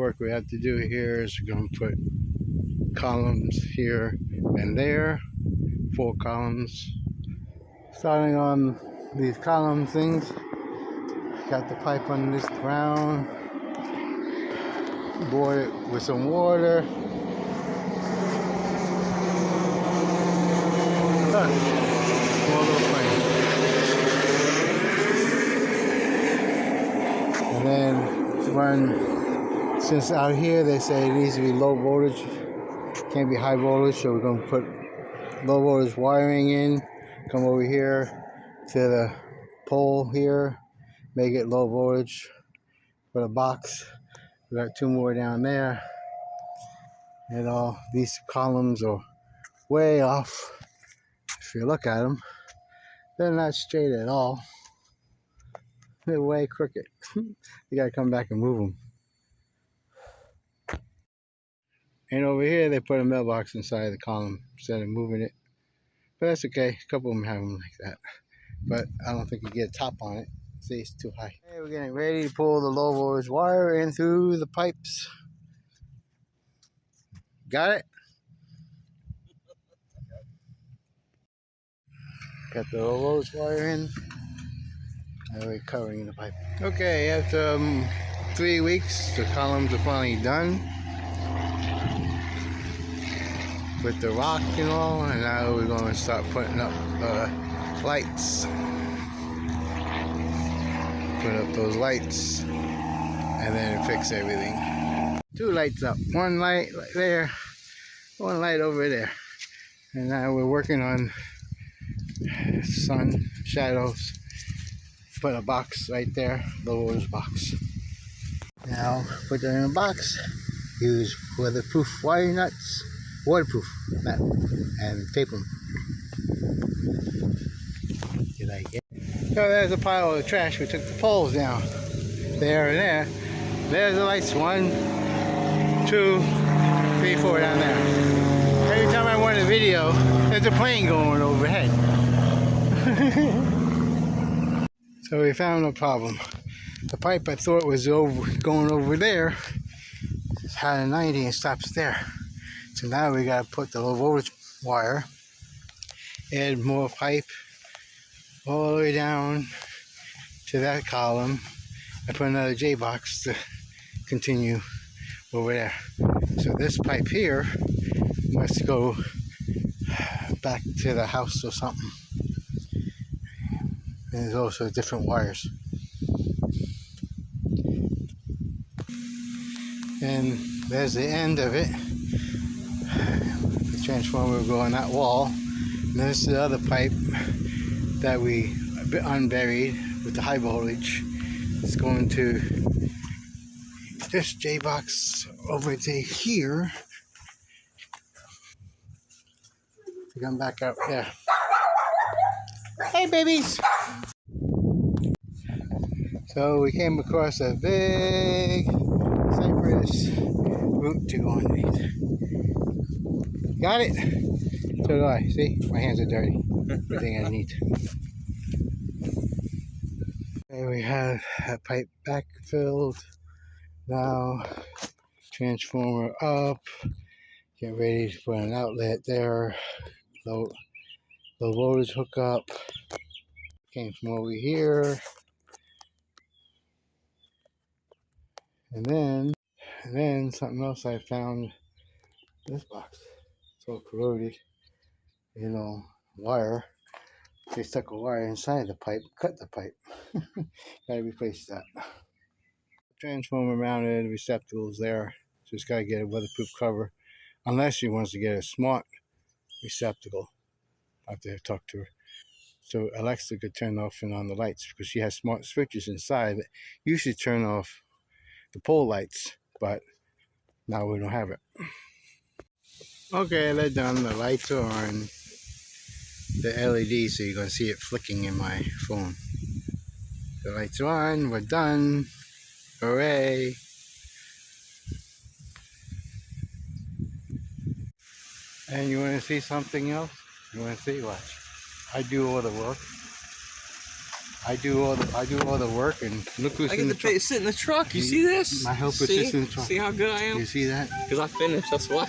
work we have to do here is we're going to put columns here and there, 4 columns. Starting on these column things, got the pipe under this ground, board it with some water. Look, small little flame. And then run, since out here they say it needs to be low voltage, can't be high voltage, so we're going to put low voltage wiring in, come over here to the pole here, make it low voltage, put a box. We got 2 more down there, and all these columns are way off. If you look at them, they're not straight at all. They're way crooked. You gotta come back and move them. And over here they put a mailbox inside the column instead of moving it. But that's okay. A couple of them have them like that. But I don't think you get a top on it. See, it's too high. Okay, we're getting ready to pull the low voltage wire in through the pipes. Got it? Got the low voltage wire in. Now we're covering the pipe. Okay, after 3 weeks, the columns are finally done with the rock and all, and now we're going to start putting up lights. Put up those lights and then fix everything. 2 lights up, 1 light there, 1 light over there. And now we're working on sun, shadows. Put a box right there, low voltage box. Now put that in a box, use weatherproof wire nuts, waterproof nut, and tape them. You like it? So there's a pile of trash. We took the poles down. There and there. There's the lights. 1, 2, 3, 4 down there. Every time I want a video, there's a plane going overhead. So we found a problem. The pipe I thought was going over there had a 90 and stops there. So now we got to put the low voltage wire, add more pipe all the way down to that column, and put another J box to continue over there. So this pipe here must go back to the house or something. And there's also different wires. And there's the end of it. The transformer will go on that wall. And this is the other pipe that we unburied with the high voltage. It's going to this J box over to here to come back up there. Hey babies! So we came across a big cypress root to go underneath. Got it? So do I. See? My hands are dirty. Everything I need. Okay, we have that pipe back filled. Now, transformer up. Get ready to put an outlet there. Low voltage hookup. Came from over here. And then something else I found. This box. It's all corroded. You know, wire. They stuck a wire inside the pipe, cut the pipe. Gotta replace that. Transformer mounted receptacles there. Just gotta get a weatherproof cover. Unless she wants to get a smart receptacle. I have to talk to her. So Alexa could turn off and on the lights because she has smart switches inside that usually turn off the pole lights, but now we don't have it. Okay, they're done. The lights are on. The LED, so you're going to see it flicking in my phone. The lights are on. We're done. Hooray. And you want to see something else? You want to see? Watch. I do all the work. I do all the work, and look who's I in get the truck. to sit in the truck. You see this? My helper sits in the truck. See how good I am? You see that? Because I finished, that's why.